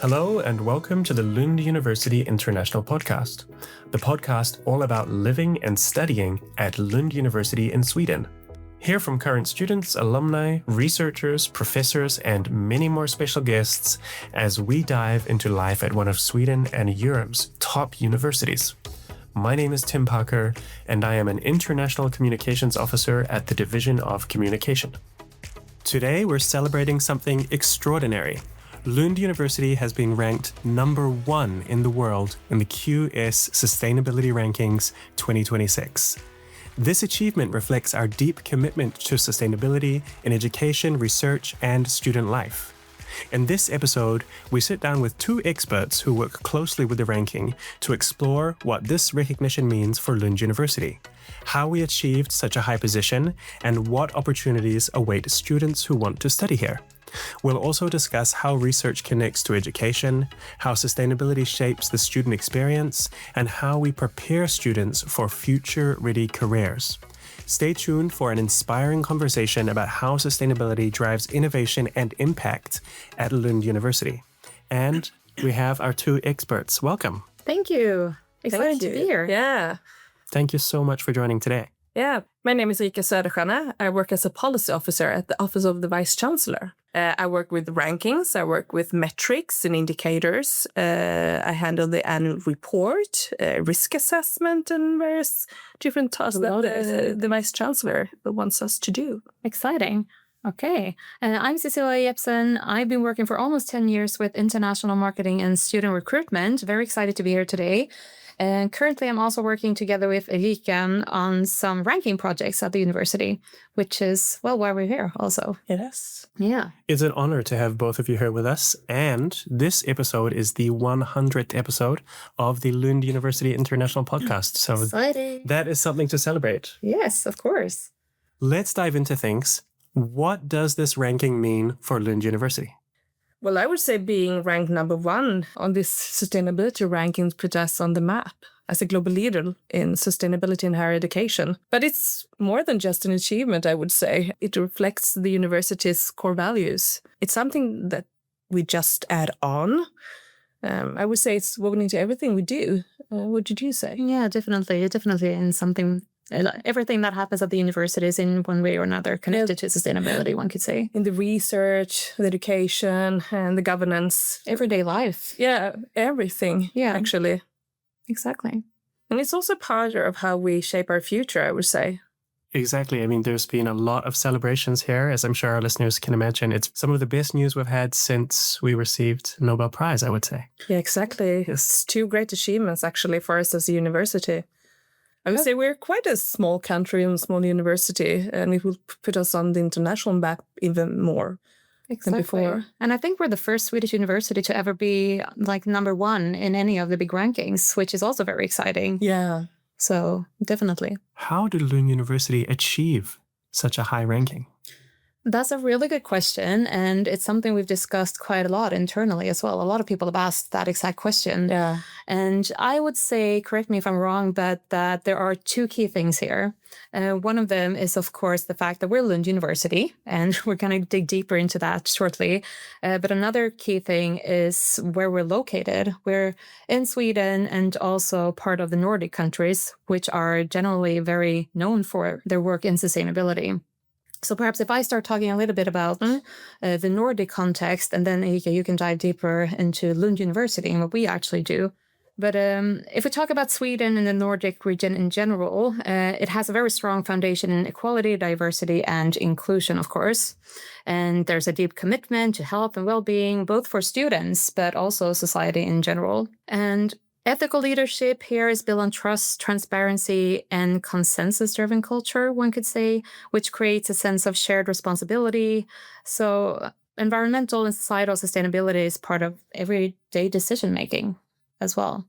Hello and welcome to the Lund University International Podcast, the podcast all about living and studying at Lund University in Sweden. Hear from current students, alumni, researchers, professors, and many more special guests as we dive into life at one of Sweden and Europe's top universities. My name is Tim Parker, and I am an International Communications Officer at the Division of Communication. Today, we're celebrating something extraordinary. Lund University has been ranked number 1 in the world in the QS Sustainability Rankings 2026. This achievement reflects our deep commitment to sustainability in education, research, and student life. In this episode, we sit down with 2 experts who work closely with the ranking to explore what this recognition means for Lund University, how we achieved such a high position, and what opportunities await students who want to study here. We'll also discuss how research connects to education, how sustainability shapes the student experience, and how we prepare students for future-ready careers. Stay tuned for an inspiring conversation about how sustainability drives innovation and impact at Lund University. And we have our 2 experts. Welcome. Thank you. Excited to be here. Yeah. Thank you so much for joining today. Yeah. My name is Erika Söderstjerna. I work as a policy officer at the Office of the Vice-Chancellor. I work with rankings. I work with metrics and indicators. I handle the annual report, risk assessment, and various different tasks that the Vice-Chancellor wants us to do. Exciting. Okay. I'm Cicilia Jeppsson. I've been working for almost 10 years with international marketing and student recruitment. Very excited to be here today. And currently, I'm also working together with Erika on some ranking projects at the university, which is, well, why we're here also. Yes. Yeah. It's an honor to have both of you here with us. And this episode is the 100th episode of the Lund University International Podcast. So exciting. That is something to celebrate. Yes, of course. Let's dive into things. What does this ranking mean for Lund University? Well, I would say being ranked number 1 on this sustainability rankings put us on the map as a global leader in sustainability in higher education. But it's more than just an achievement, I would say. It reflects the university's core values. It's something that we just add on. I would say it's woven into everything we do. What did you say? Yeah, definitely. Definitely. And something... Everything that happens at the university is in one way or another connected to sustainability, one could say. In the research, the education, and the governance. Everyday life. Yeah, everything, actually. Exactly. And it's also part of how we shape our future, I would say. Exactly. I mean, there's been a lot of celebrations here, as I'm sure our listeners can imagine. It's some of the best news we've had since we received a Nobel Prize, I would say. Yeah, exactly. It's 2 great achievements, actually, for us as a university. I would say we're quite a small country and small university, and it will put us on the international map even more than before. And I think we're the first Swedish university to ever be like number 1 in any of the big rankings, which is also very exciting. Yeah. So definitely. How did Lund University achieve such a high ranking? That's a really good question, and it's something we've discussed quite a lot internally as well. A lot of people have asked that exact question. Yeah. And I would say, correct me if I'm wrong, but that there are 2 key things here. One of them is, of course, the fact that we're Lund University, and we're going to dig deeper into that shortly. But another key thing is where we're located. We're in Sweden and also part of the Nordic countries, which are generally very known for their work in sustainability. So perhaps if I start talking a little bit about the Nordic context, and then Erika, you can dive deeper into Lund University and what we actually do. But if we talk about Sweden and the Nordic region in general, it has a very strong foundation in equality, diversity, and inclusion, of course. And there's a deep commitment to health and well-being, both for students, but also society in general. And ethical leadership here is built on trust, transparency, and consensus-driven culture, one could say, which creates a sense of shared responsibility. So environmental and societal sustainability is part of everyday decision-making as well.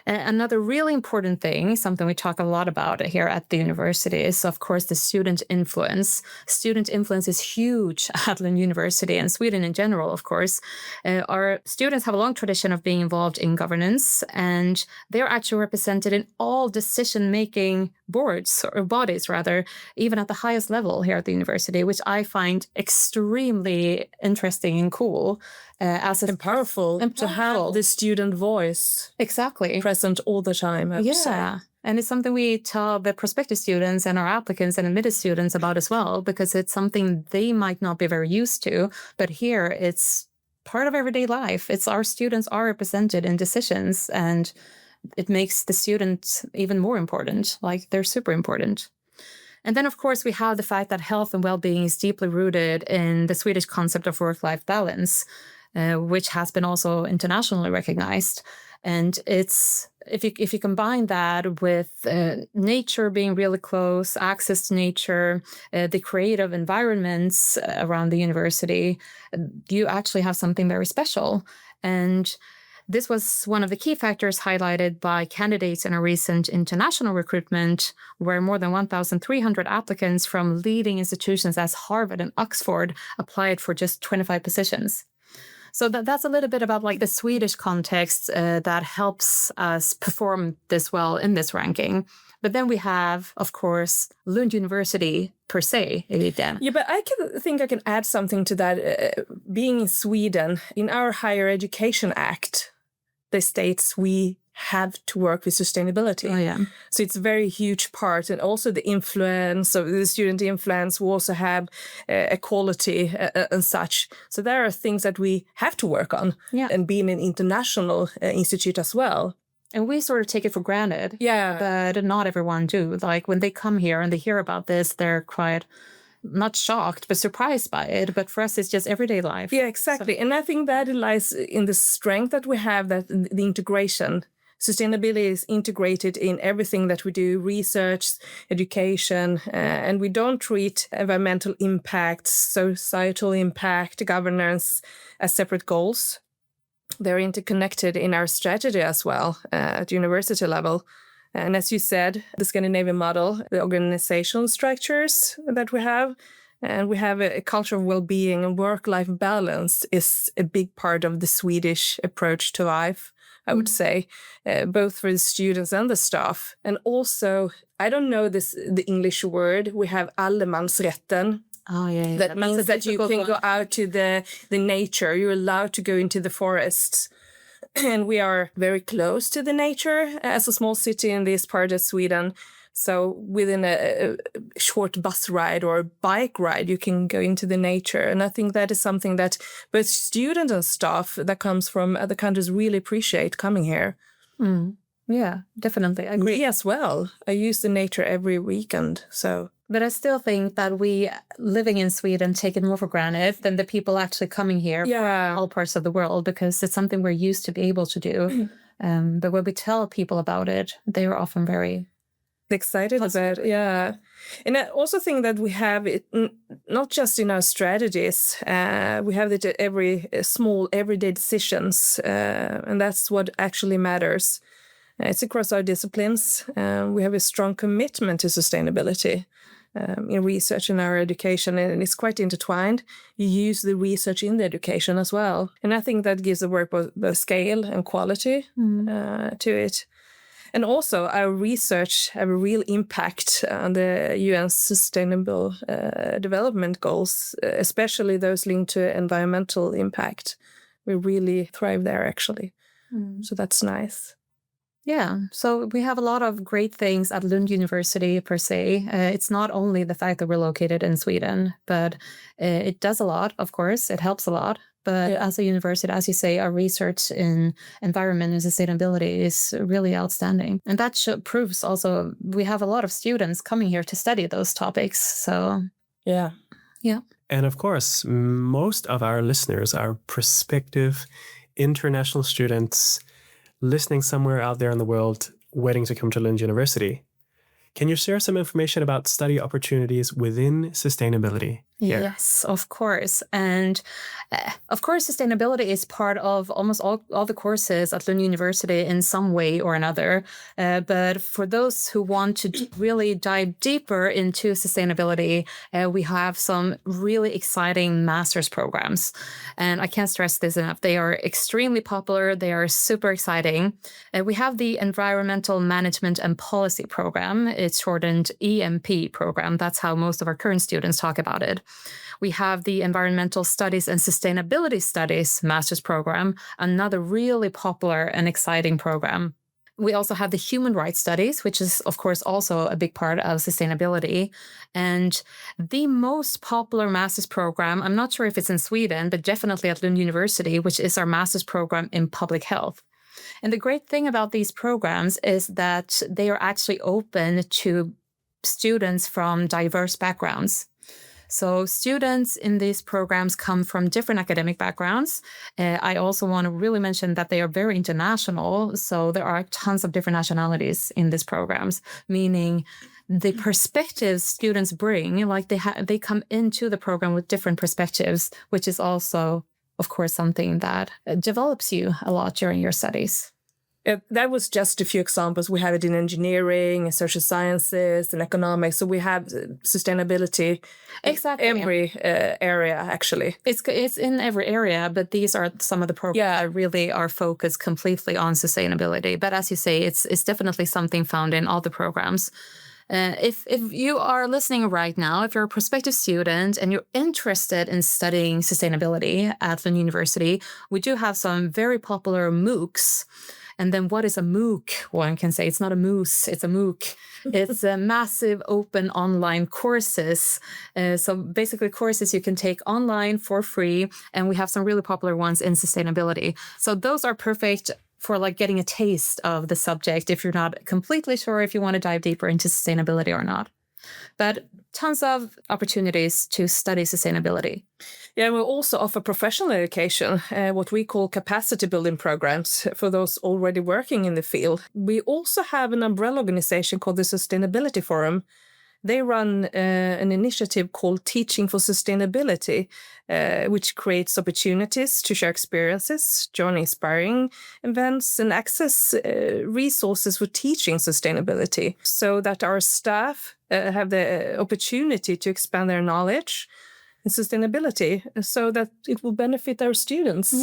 Another really important thing, something we talk a lot about here at the university, is, of course, the student influence. Student influence is huge at Lund University and Sweden in general, of course. Our students have a long tradition of being involved in governance, and they're actually represented in all decision-making boards or bodies rather, even at the highest level here at the university, which I find extremely interesting and cool. And powerful to have the student voice present all the time. I would say. And it's something we tell the prospective students and our applicants and admitted students about as well, because it's something they might not be very used to. But here it's part of everyday life. It's our students are represented in decisions, and it makes the students even more important. Like, they're super important. And then, of course, we have the fact that health and well-being is deeply rooted in the Swedish concept of work-life balance, which has been also internationally recognized. And it's if you combine that with nature being really close, access to nature, the creative environments around the university, you actually have something very special. And this was one of the key factors highlighted by candidates in a recent international recruitment, where more than 1,300 applicants from leading institutions as Harvard and Oxford applied for just 25 positions. So that's a little bit about like the Swedish context that helps us perform this well in this ranking. But then we have, of course, Lund University per se, Erika. Yeah, but I think I can add something to that. Being in Sweden, in our Higher Education Act, the states we have to work with sustainability. Oh, yeah. So it's a very huge part. And also the influence of the student influence. We also have equality and such. So there are things that we have to work on. Yeah. And being an international institute as well. And we sort of take it for granted. Yeah. But not everyone do. Like, when they come here and they hear about this, they're quite not shocked, but surprised by it. But for us, it's just everyday life. Yeah, exactly. So, and I think that lies in the strength that we have, that the integration. Sustainability is integrated in everything that we do, research, education, and we don't treat environmental impact, societal impact, governance as separate goals. They're interconnected in our strategy as well at university level. And as you said, the Scandinavian model, the organizational structures that we have, and we have a culture of well-being and work-life balance is a big part of the Swedish approach to life, I would say, both for the students and the staff. And also, I don't know the English word, we have allemansrätten. Oh, yeah. That means that you can go out to the nature. You're allowed to go into the forests. And we are very close to the nature as a small city in this part of Sweden. So within a short bus ride or bike ride, you can go into the nature. And I think that is something that both students and staff that comes from other countries really appreciate coming here. Mm. Yeah, definitely. I agree. Me as well. I use the nature every weekend. But I still think that we, living in Sweden, take it more for granted than the people actually coming here from all parts of the world, because it's something we're used to be able to do. But when we tell people about it, they are often very excited about it. Yeah. And I also think that we have it not just in our strategies, we have it at every small everyday decisions, and that's what actually matters. It's across our disciplines. We have a strong commitment to sustainability in research and our education, and it's quite intertwined. You use the research in the education as well. And I think that gives the work both scale and quality to it. And also, our research have a real impact on the UN's Sustainable Development Goals, especially those linked to environmental impact. We really thrive there, actually. So that's nice. Yeah, so we have a lot of great things at Lund University per se. It's not only the fact that we're located in Sweden, but it does a lot, of course. It helps a lot. But as a university, as you say, our research in environment and sustainability is really outstanding. And that proves also we have a lot of students coming here to study those topics. So, yeah. And of course, most of our listeners are prospective international students listening somewhere out there in the world, waiting to come to Lund University. Can you share some information about study opportunities within sustainability? here. Yes, of course. And of course, sustainability is part of almost all the courses at Lund University in some way or another. But for those who want to really dive deeper into sustainability, we have some really exciting master's programs. And I can't stress this enough. They are extremely popular. They are super exciting. We have the Environmental Management and Policy program. It's shortened EMP program. That's how most of our current students talk about it. We have the Environmental Studies and Sustainability Studies master's program, another really popular and exciting program. We also have the Human Rights Studies, which is, of course, also a big part of sustainability. And the most popular master's program, I'm not sure if it's in Sweden, but definitely at Lund University, which is our master's program in public health. And the great thing about these programs is that they are actually open to students from diverse backgrounds. So students in these programs come from different academic backgrounds. I also want to really mention that they are very international. So there are tons of different nationalities in these programs, meaning the perspectives students bring, like they come into the program with different perspectives, which is also, of course, something that develops you a lot during your studies. That was just a few examples. We have it in engineering, social sciences, and economics. So we have sustainability exactly in every area, actually. It's in every area, but these are some of the programs that really are focused completely on sustainability. But as you say, it's definitely something found in all the programs. If you are listening right now, if you're a prospective student and you're interested in studying sustainability at Lund University, we do have some very popular MOOCs. And then what is a MOOC? One can say it's not a moose, it's a MOOC. It's a massive open online courses. So basically courses you can take online for free. And we have some really popular ones in sustainability. So those are perfect for like getting a taste of the subject if you're not completely sure if you want to dive deeper into sustainability or not. But tons of opportunities to study sustainability. Yeah, we also offer professional education, what we call capacity building programs for those already working in the field. We also have an umbrella organization called the Sustainability Forum. They run an initiative called Teaching for Sustainability, which creates opportunities to share experiences, join inspiring events, and access resources for teaching sustainability so that our staff have the opportunity to expand their knowledge in sustainability so that it will benefit our students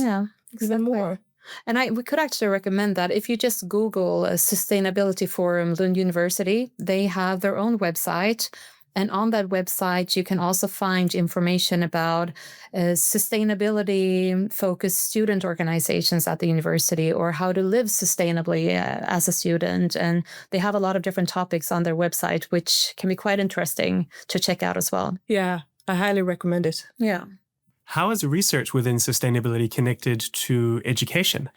even more. And we could actually recommend that if you just Google Sustainability Forum Lund University, they have their own website. And on that website, you can also find information about sustainability-focused student organizations at the university or how to live sustainably as a student. And they have a lot of different topics on their website, which can be quite interesting to check out as well. Yeah, I highly recommend it. Yeah. How is research within sustainability connected to education?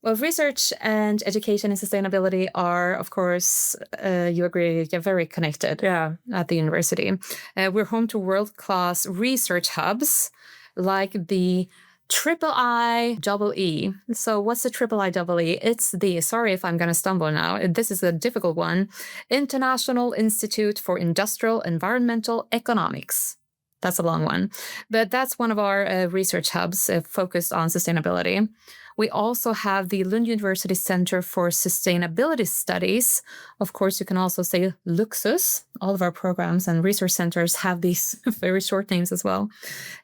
Well, research and education and sustainability are, of course, you agree, very connected at the university. We're home to world-class research hubs like the IIIEE. So what's the IIIEE? It's the, sorry if I'm going to stumble now, this is a difficult one, International Institute for Industrial Environmental Economics. That's a long one, but that's one of our research hubs focused on sustainability. We also have the Lund University Center for Sustainability Studies. Of course, you can also say Luxus. All of our programs and research centers have these very short names as well.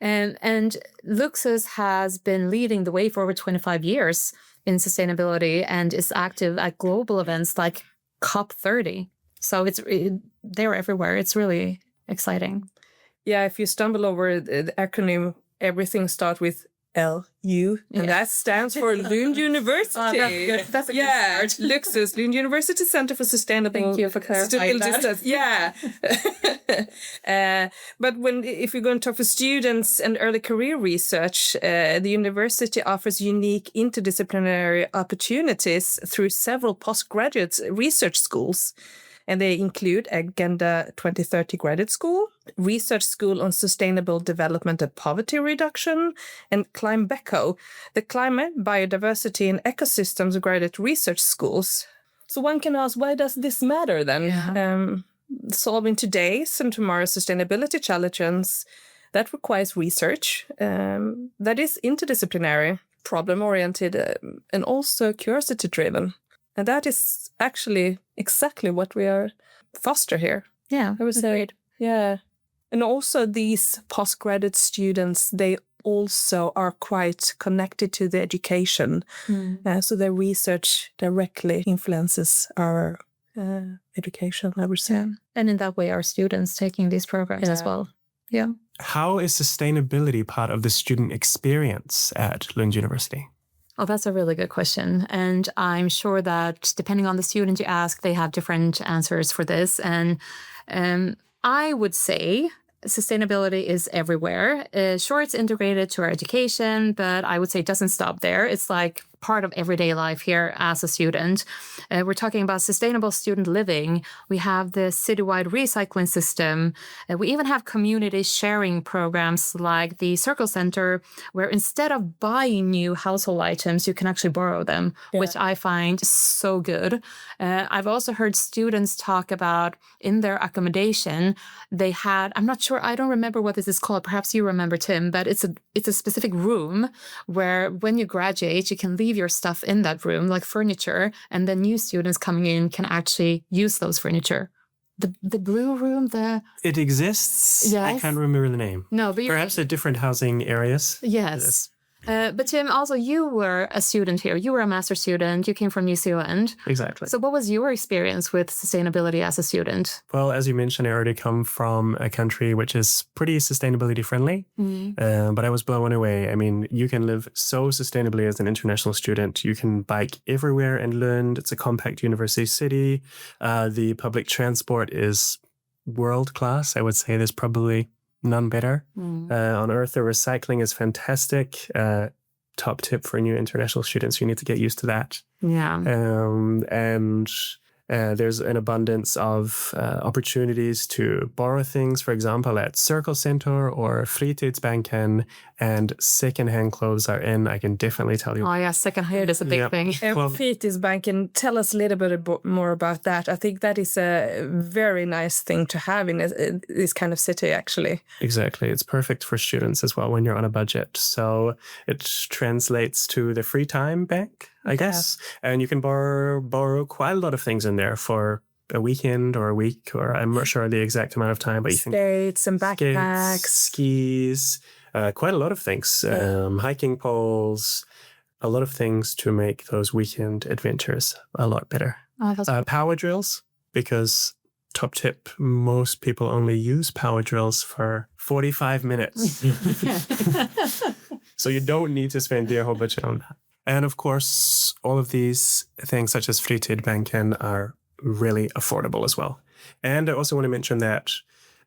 And Luxus has been leading the way for over 25 years in sustainability and is active at global events like COP30. So they're everywhere. It's really exciting. Yeah, if you stumble over the acronym, everything starts with LU, and that stands for Lund University. That's a good start. Luxus, Lund University Center for Sustainable. Thank you for clarifying that. Yeah. But if you're going to talk for students and early career research, the university offers unique interdisciplinary opportunities through several postgraduate research schools. And they include Agenda 2030 Graduate School, Research School on Sustainable Development and Poverty Reduction, and ClimeBeco, the Climate, Biodiversity and Ecosystems Graduate Research Schools. So one can ask, why does this matter then? Yeah. Solving today's and tomorrow's sustainability challenges That requires research that is interdisciplinary, problem-oriented, and also curiosity-driven. And that is actually exactly what we are foster here. Yeah, I would say. Yeah. And also these postgraduate students, they also are quite connected to the education. So their research directly influences our education, I would say. Yeah. And in that way, our students taking these programs as well. Yeah. How is sustainability part of the student experience at Lund University? Oh, that's a really good question. And I'm sure that depending on the student you ask, they have different answers for this. And I would say sustainability is everywhere. Sure, it's integrated to our education, but I would say it doesn't stop there. It's like part of everyday life here as a student. We're talking about sustainable student living. We have the citywide recycling system. We even have community sharing programs like the Circle Center, where instead of buying new household items, you can actually borrow them, which I find so good. I've also heard students talk about in their accommodation, they had, I'm not sure, I don't remember what this is called. Perhaps you remember, Tim, but it's a specific room where when you graduate, you can leave your stuff in that room, like furniture, and then new students coming in can actually use those furniture. The blue room, It exists. Yes. I can't remember the name. No, but perhaps at different housing areas. Yes. But Tim, also you were a student here. You were a master's student. You came from New Zealand. Exactly. So what was your experience with sustainability as a student? Well, as you mentioned, I already come from a country which is pretty sustainability friendly, but I was blown away. I mean, you can live so sustainably as an international student. You can bike everywhere in Lund. It's a compact university city. The public transport is world class. I would say there's probably none better. On Earth, the recycling is fantastic. Top tip for new international students, you need to get used to that. Yeah. And there's an abundance of opportunities to borrow things, for example, at Circle Center or Fritidsbanken, and secondhand clothes are in. I can definitely tell you. Oh, yeah, secondhand is a big thing. Fritidsbanken, tell us a little bit more about that. I think that is a very nice thing to have in this kind of city, actually. Exactly. It's perfect for students as well when you're on a budget. So it translates to the free time bank, I guess. And you can borrow quite a lot of things in there for a weekend or a week, or I'm not sure the exact amount of time, but you can skates and backpacks, skis, quite a lot of things, hiking poles, a lot of things to make those weekend adventures a lot better. Power drills, because top tip, most people only use power drills for 45 minutes. So you don't need to spend the whole budget on that. And of course, all of these things such as Fritidsbanken are really affordable as well. And I also want to mention that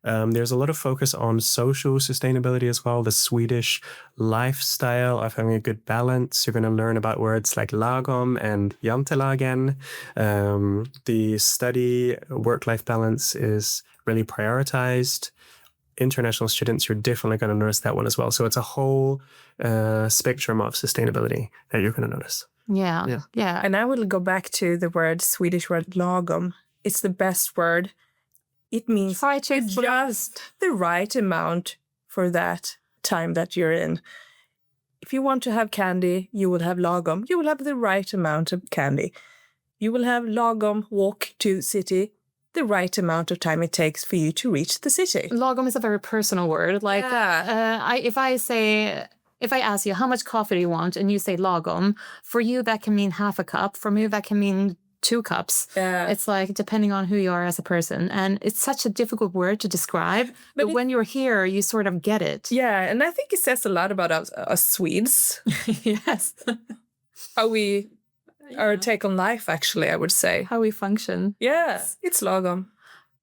there's a lot of focus on social sustainability as well. The Swedish lifestyle of having a good balance. You're going to learn about words like lagom and jantelagen. The study work-life balance is really prioritized. International students, you're definitely going to notice that one as well. So it's a whole spectrum of sustainability that you're going to notice. Yeah. And I will go back to the Swedish word lagom. It's the best word. It means just the right amount for that time that you're in. If you want to have candy, you will have lagom. You will have the right amount of candy. You will have lagom walk to the city, the right amount of time it takes for you to reach the city. Lagom is a very personal word. Like, if I ask you, how much coffee do you want? And you say lagom, for you, that can mean half a cup. For me, that can mean 2 cups. It's like, depending on who you are as a person. And it's such a difficult word to describe. But when you're here, you sort of get it. Yeah, and I think it says a lot about us Swedes. Yes. How we, our take on life, actually, I would say. How we function. Yeah, it's lagom.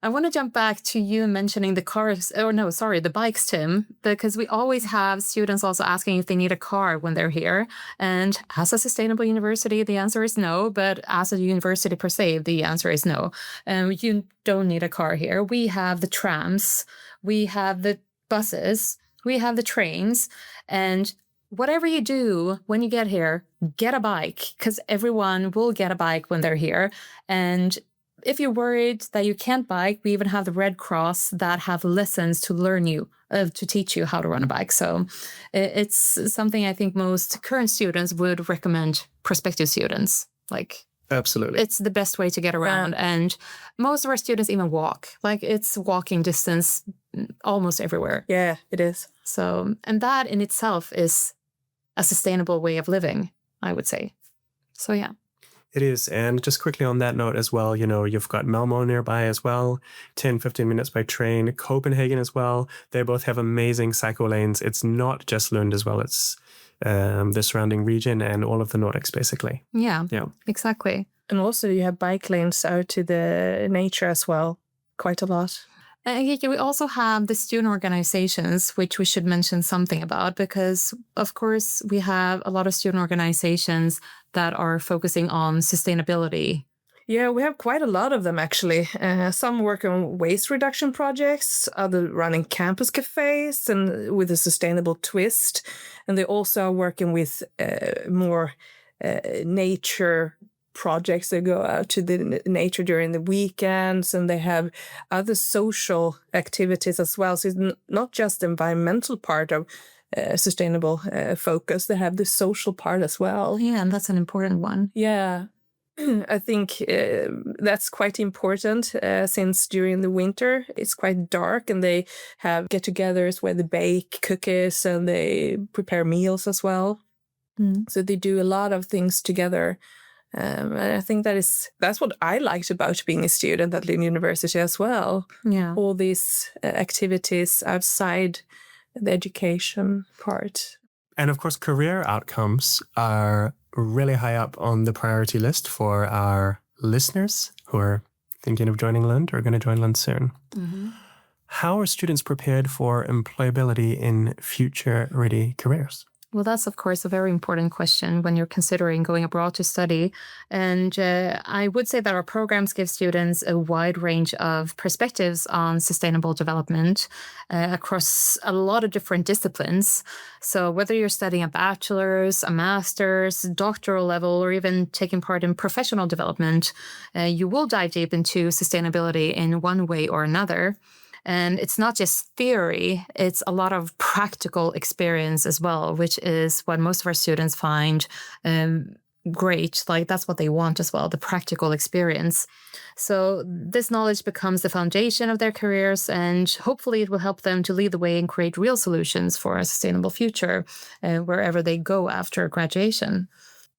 I want to jump back to you mentioning the bikes, Tim, because we always have students also asking if they need a car when they're here. And as a sustainable university, the answer is no. But as a university per se, the answer is no. You don't need a car here. We have the trams, we have the buses, we have the trains. And whatever you do when you get here, get a bike, because everyone will get a bike when they're here. And if you're worried that you can't bike, we even have the Red Cross that have lessons to learn you, to teach you how to run a bike. So it's something I think most current students would recommend prospective students. Like, Absolutely. it's the best way to get around. And most of our students even walk. Like, it's walking distance almost everywhere. Yeah, it is. So, and that in itself is a sustainable way of living, I would say. So, yeah. It is. And just quickly on that note as well, you've got Malmo nearby as well, 10, 15 minutes by train, Copenhagen as well. They both have amazing cycle lanes. It's not just Lund as well. It's the surrounding region and all of the Nordics, basically. Yeah, exactly. And also you have bike lanes out to the nature as well, quite a lot. We also have the student organizations, which we should mention something about, because, of course, we have a lot of student organizations that are focusing on sustainability. Yeah, we have quite a lot of them, actually. Some work on waste reduction projects, other running campus cafes and with a sustainable twist. And they also are working with more nature projects. They go out to the nature during the weekends, and they have other social activities as well. So it's not just the environmental part of sustainable focus. They have the social part as well. Yeah, and that's an important one. Yeah. I think that's quite important since during the winter it's quite dark, and they have get-togethers where they bake cookies and they prepare meals as well. So they do a lot of things together. And I think that's what I liked about being a student at Lund University as well. Yeah. All these activities outside the education part. And of course, career outcomes are really high up on the priority list for our listeners who are thinking of joining Lund or going to join Lund soon. Mm-hmm. How are students prepared for employability in future-ready careers? Well, that's, of course, a very important question when you're considering going abroad to study. And I would say that our programs give students a wide range of perspectives on sustainable development across a lot of different disciplines. So whether you're studying a bachelor's, a master's, doctoral level, or even taking part in professional development, you will dive deep into sustainability in one way or another. And it's not just theory, it's a lot of practical experience as well, which is what most of our students find great. Like, that's what they want as well, the practical experience. So this knowledge becomes the foundation of their careers, and hopefully it will help them to lead the way and create real solutions for a sustainable future wherever they go after graduation.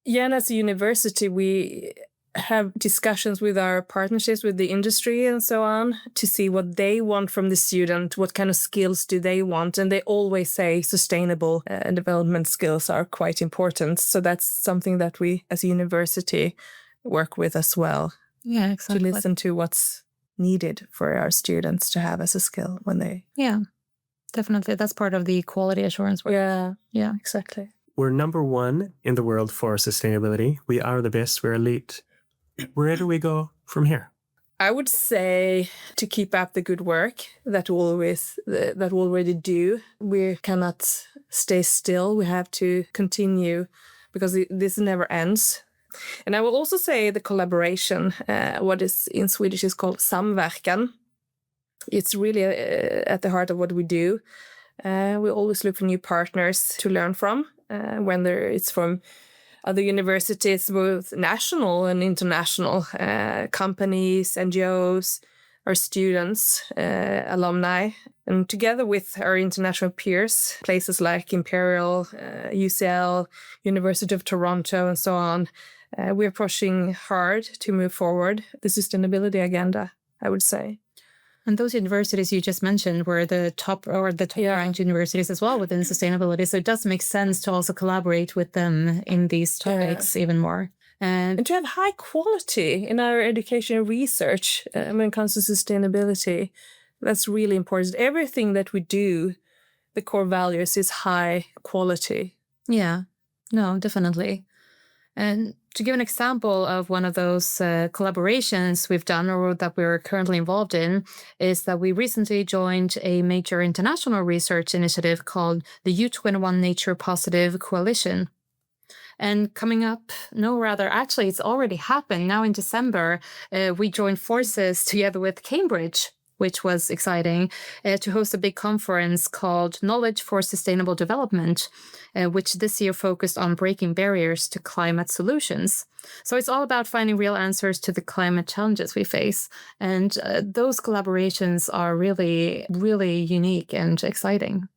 Yeah, and as a university, we have discussions with our partnerships with the industry and so on to see what they want from the student, what kind of skills do they want. And they always say sustainable development skills are quite important. So that's something that we as a university work with as well. Yeah, exactly. To listen to what's needed for our students to have as a skill when they... Yeah, definitely. That's part of the quality assurance work. Yeah, exactly. We're number one in the world for sustainability. We are the best. We're elite. Where do we go from here? I would say to keep up the good work that we already do. We cannot stay still. We have to continue because this never ends. And I will also say the collaboration, what is in Swedish is called samverkan. It's really at the heart of what we do. We always look for new partners to learn from, whether it's from other universities, both national and international, companies, NGOs, our students, alumni. And together with our international peers, places like Imperial, UCL, University of Toronto, and so on, we're pushing hard to move forward the sustainability agenda, I would say. And those universities you just mentioned were the top ranked universities as well within sustainability. So it does make sense to also collaborate with them in these topics even more. And to have high quality in our education and research when it comes to sustainability, that's really important. Everything that we do, the core values is high quality. Yeah, no, definitely. And to give an example of one of those collaborations we've done or that we're currently involved in is that we recently joined a major international research initiative called the U21 Nature Positive Coalition. And coming up, actually, it's already happened. Now in December, we joined forces together with Cambridge, which was exciting, to host a big conference called Knowledge for Sustainable Development, which this year focused on breaking barriers to climate solutions. So it's all about finding real answers to the climate challenges we face. And those collaborations are really, really unique and exciting.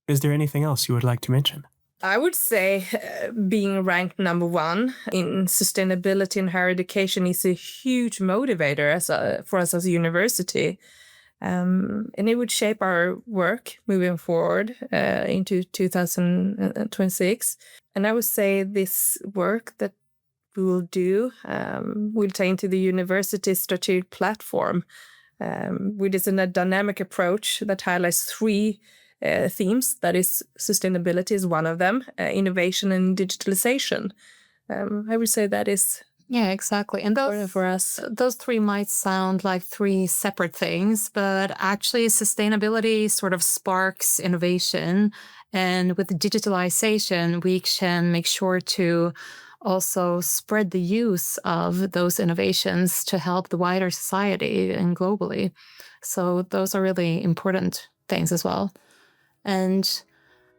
Is there anything else you would like to mention? I would say being ranked number one in sustainability in higher education is a huge motivator for us as a university. And it would shape our work moving forward into 2026. And I would say this work that we will do will tie into the university's strategic platform, which is a dynamic approach that highlights three themes. That is, sustainability is one of them, innovation and digitalization. I would say that is... Yeah, exactly. And those three might sound like three separate things, but actually sustainability sort of sparks innovation. And with digitalization, we can make sure to also spread the use of those innovations to help the wider society and globally. So those are really important things as well. And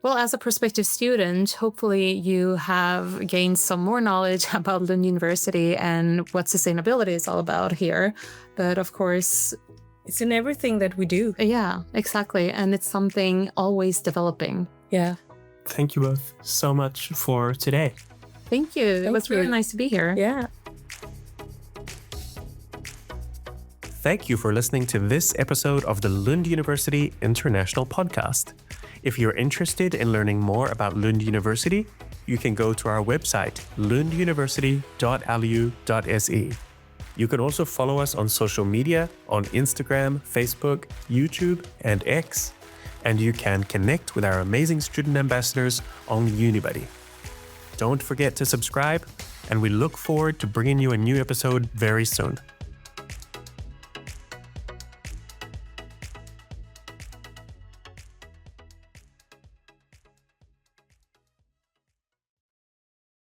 well, as a prospective student, hopefully you have gained some more knowledge about Lund University and what sustainability is all about here. But of course, it's in everything that we do. Yeah, exactly. And it's something always developing. Yeah. Thank you both so much for today. Thank you. It was really nice to be here. Yeah. Thank you for listening to this episode of the Lund University International Podcast. If you're interested in learning more about Lund University, you can go to our website, lunduniversity.lu.se. You can also follow us on social media on Instagram, Facebook, YouTube, and X. And you can connect with our amazing student ambassadors on Unibuddy. Don't forget to subscribe, and we look forward to bringing you a new episode very soon.